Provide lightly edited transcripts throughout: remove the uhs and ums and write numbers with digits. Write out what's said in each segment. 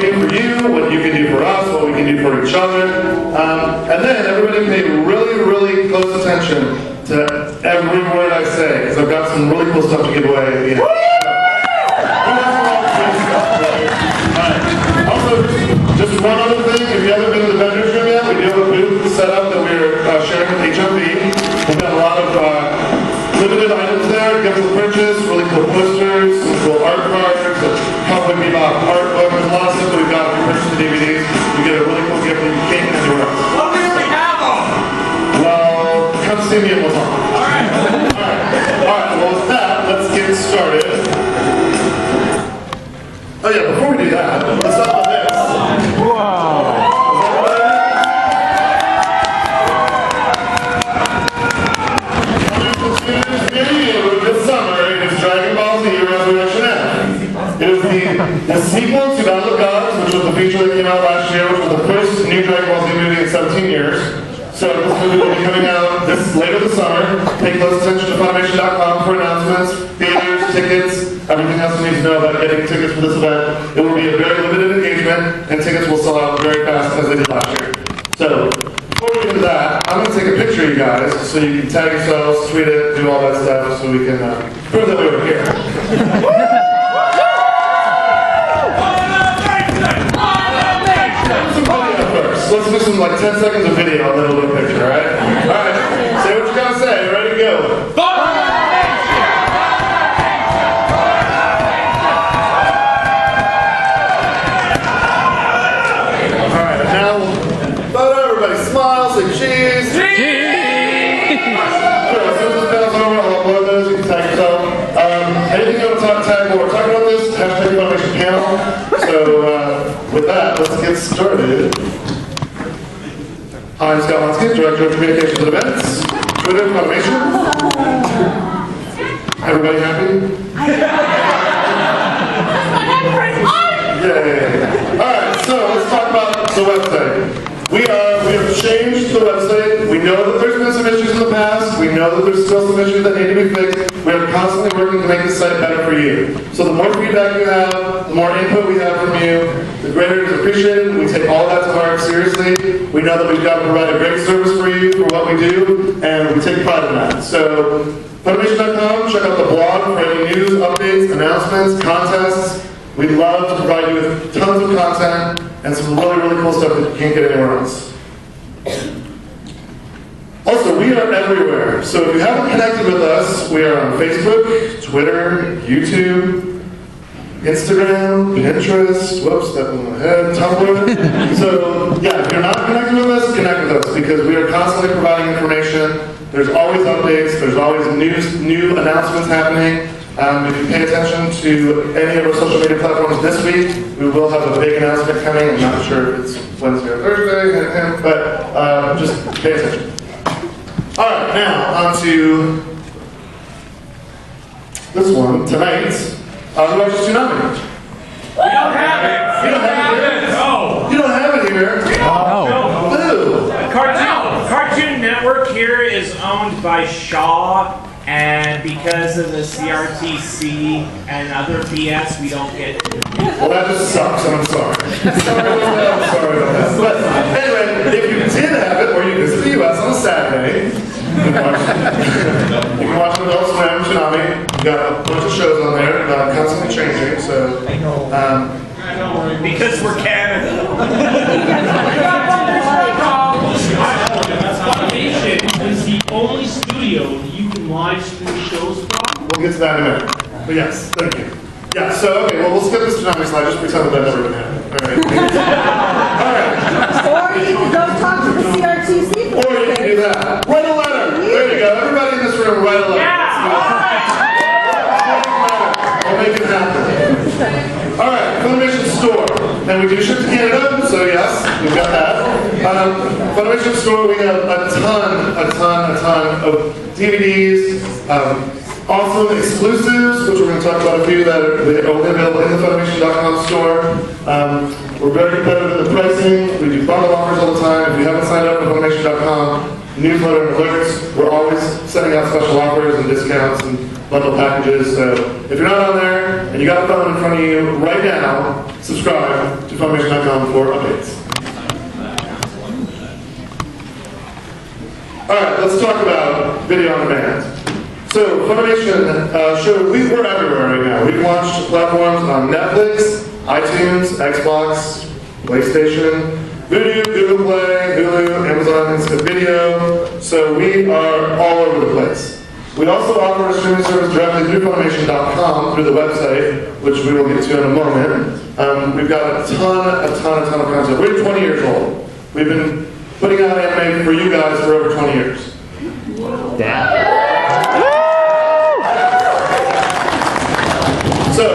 do for you, what you can do for us, what we can do for each other. And then everybody pay really, really close attention to every word I say, because I've got some really cool stuff to give away at the end. Also, just one other thing, if you haven't been to the vendor's room yet, we do have a booth set up that we're sharing with HMV. We've got a lot of limited items there, gifts to purchase, really cool posters, some cool art cards, a Cowboy Bebop art book, there's a lot of stuff that we've got if you purchase the DVDs. You get a really cool gift that you can't get anywhere else. What do we really have them? Well, come see me and we'll talk. Alright. Alright, well with that, let's get started. Oh yeah, before we do that, let's talk about this. Wow. This summer, it is Dragon Ball Z Resurrection F. It is the sequel to Battle of Gods, which was the feature that came out last year, which was the first new Dragon Ball Z movie in 17 years. So this movie will be coming out later this summer. Pay close attention to Funimation.com for announcements, theaters, tickets, everything else you need to know about getting tickets for this event. It will be a very limited engagement, and tickets will sell out very fast as they did last year. So, before we get into that, I'm going to take a picture of you guys so you can tag yourselves, tweet it, do all that stuff so we can prove that we were here. Let's do some like 10 seconds of video and then a little picture, alright? Alright, say what you gotta say, ready to go. Alright, now photo, everybody smile, say cheese. Cheese! Cool, as soon as this panel's over, I'll upload those, you can tag yourself. Anything you want to tag while we're talking about this, hashtag Funimation panel. So with that, let's get started. I'm Scott Lonsky, Director of Communications and Events, Twitter, Funimation. Everybody happy? Yay! Alright, so let's talk about the website. We have changed the website. We know that there's been some issues in the past. We know that there's still some issues that need to be fixed. We are constantly working to make this site better for you. So the more feedback you have, the more input we have from you, the greater it is appreciated. We take all that to heart seriously. We know that we've got to provide a great service for you for what we do, and we take pride in that. So, Funimation.com, check out the blog for any news, updates, announcements, contests. We'd love to provide you with tons of content and some really, really cool stuff that you can't get anywhere else. Also, we are everywhere. So if you haven't connected with us, we are on Facebook, Twitter, YouTube, Instagram, Pinterest, whoops, that went in my head, Tumblr. So, yeah, if you're not connected with us, connect with us because we are constantly providing information. There's always updates, there's always new announcements happening. If you pay attention to any of our social media platforms this week, we will have a big announcement coming. I'm not sure if it's Wednesday or Thursday, but just pay attention. All right, now on to this one tonight. Who watches Tsunami? We don't have it. You don't have it here? No. You don't have it here? No. Boo. Cartoon Network here is owned by Shaw, and because of the CRTC and other BS, we don't get it. Well, that just sucks, and I'm sorry. I'm sorry about that. But anyway, if you did have it, or you visit the U.S. on a Saturday, you can watch Adult Swim, Tsunami. We've got a bunch of shows on there, constantly changing, so... Because we're Canada. Funimation is the only studio you can live stream shows from. We'll get to that in a minute. But yes, thank you. Yeah, so, okay, well, we'll skip this Tsunami slide, just pretend that never been happened. All right. Or you can go talk to the CRTC. Or you can do that. Write a letter. There you go. Everybody in this room, write a letter. Yeah. We'll make it happen. All right, Funimation Store. And we do ship to Canada, so yes, we've got that. Funimation Store, we have a ton of DVDs, awesome exclusives, which we're going to talk about a few that are only available in the Funimation.com store. We're very competitive in the pricing. We do bundle offers all the time. If you haven't signed up for Funimation.com newsletter and alerts, we're always sending out special offers and discounts and bundle packages. So if you're not on there and you got a phone in front of you right now, subscribe to Funimation.com for updates. All right, let's talk about video on demand. So Funimation we're everywhere right now. We've launched platforms on Netflix, iTunes, Xbox, PlayStation, Voodoo, Google Play, Hulu, Amazon Instant Video. So we are all over the place. We also offer a streaming service directly through Funimation.com through the website, which we will get to in a moment. We've got a ton of content. We're 20 years old. We've been putting out anime for you guys for over 20 years. So,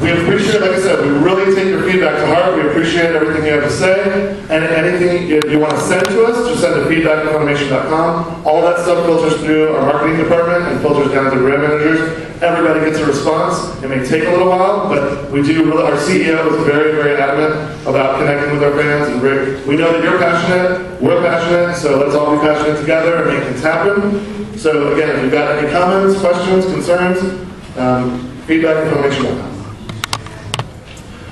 we appreciate, like I said, we really take your feedback to heart. We appreciate everything you have to say. And anything you want to send to us, just send to feedback at Funimation.com. All that stuff filters through our marketing department and filters down to brand managers. Everybody gets a response. It may take a little while, but we do. Our CEO is very, very adamant about connecting with our fans. And we know that you're passionate, we're passionate, so let's all be passionate together and make things happen. So again, if you've got any comments, questions, concerns, feedback at Funimation.com.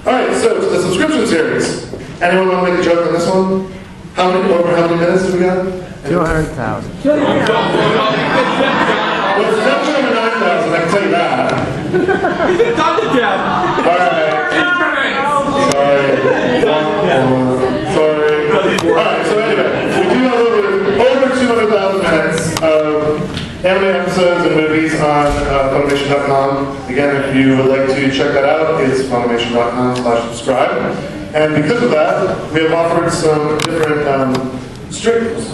All right, so to the subscription series. Anyone want to make a joke on this one? How many minutes do we got? 200,000. Well, it's definitely over 9,000, I can tell you that. All right. Sorry. All right, so anyway, we do have over 200,000 minutes of anime episodes and movies on Funimation.com. Again, if you would like to check that out, it's Funimation.com/subscribe. And because of that, we have offered some different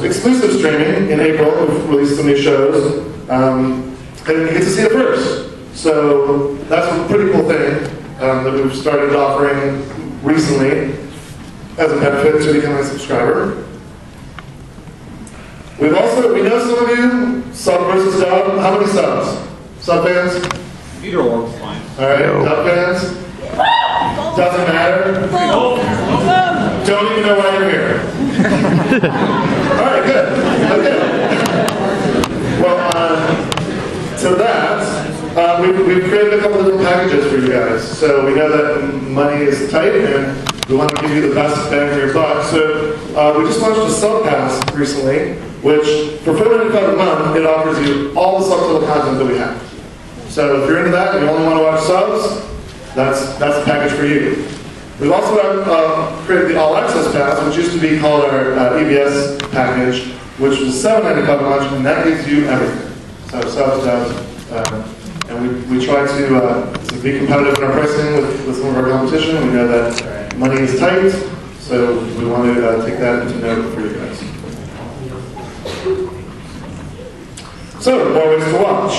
exclusive streaming in April. We've released some new shows. And you get to see it first. So that's a pretty cool thing that we've started offering recently as a benefit to becoming a subscriber. We know some of you, sub versus dub. How many subs? Sub fans? Either or is fine. All right, dub fans? Doesn't matter? Don't even know why you're here. All right, good. Okay. Well, to that, we've created a couple of different packages for you guys. So we know that money is tight and we want to give you the best bang for your buck. So we just launched a sub pass recently, which for $4.95 a month, it offers you all the subtitle content that we have. So if you're into that and you only want to watch subs, that's the package for you. We've also created the All Access Pass, which used to be called our EBS package, which was $7.95 a month, and that gives you everything. So subs, dubs, and we try to be competitive in our pricing with some of our competition. We know that money is tight, so we want to take that into note for you guys. So, more ways to watch.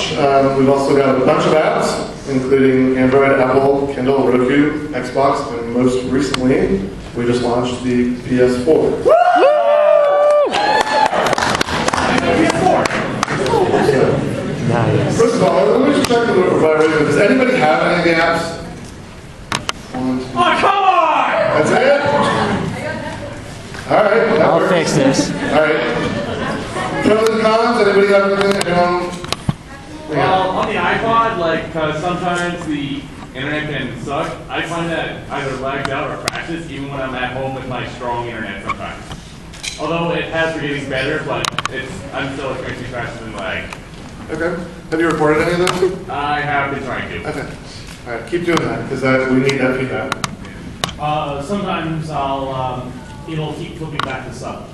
We've also got a bunch of apps, including Android, Apple, Kindle, Roku, Xbox, and most recently, we just launched the PS4. Nice. First of all, let me just check the provider. Does anybody have any of the apps? One, two. Oh, come on! That's it? All right. That I'll works. fix this. All right. Pros and cons. Anybody have anything? Anyone? Well, on the iPod, like, cause sometimes the internet can suck. I find that either lags out or crashes, even when I'm at home with my strong internet sometimes. Although it has been getting better, but I'm still experiencing crashes and lag. Okay. Have you reported any of those? I have been trying to. Okay. All right. Keep doing that because we need that feedback. Sometimes it'll keep flipping back to sub.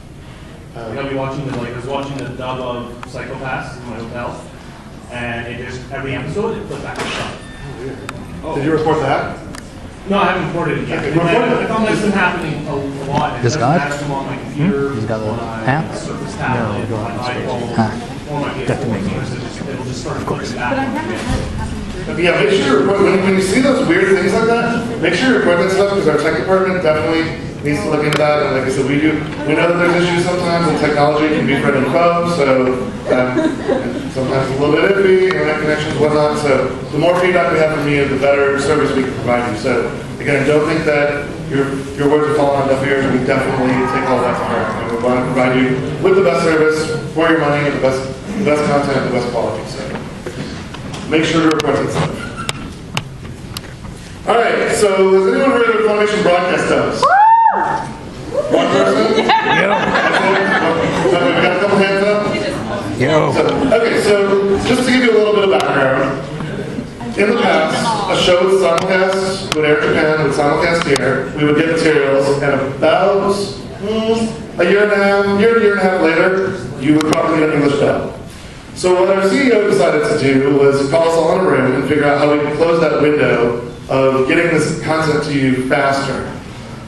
I'll be watching I was watching the dub of Psychopaths in my hotel, and it just, every episode, it flipped back to sub. Oh. Did you report that? No, I haven't reported it yet. Okay, report it. I found that's been happening a lot. It This doesn't guy? matter if I'm on my computer, He's got the on my app? Surface tablet, No, on my iPhone, Ah. or my PS4. It'll just start flipping back. Yeah, make sure you report, when you see those weird things like that, make sure you report that stuff because our tech department definitely needs to look into that. And like I said, we know that there's issues sometimes, and technology can be friend and foe. So sometimes it's a little bit iffy, internet connections, whatnot. So the more feedback we have from you, the better service we can provide you. So again, don't think that your words are falling on deaf ears. We definitely take all that to heart, and we want to provide you with the best service for your money, and the best content, and the best quality. So make sure to report it safe. All right, so has anyone heard of what Funimation broadcast does? One person? We got a couple hands up? Okay, so just to give you a little bit of background, in the past, a show would simulcast, would air in Japan, would simulcast here, we would get materials, and about a year and a half later, you would probably get an English dub. So what our CEO decided to do was call us all in a room and figure out how we could close that window of getting this content to you faster.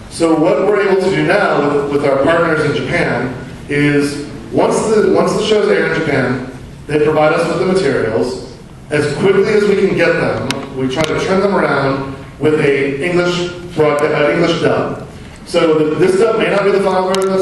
So what we're able to do now with our partners in Japan is once the shows air in Japan, they provide us with the materials. As quickly as we can get them, we try to turn them around with an English dub. So this dub may not be the final version.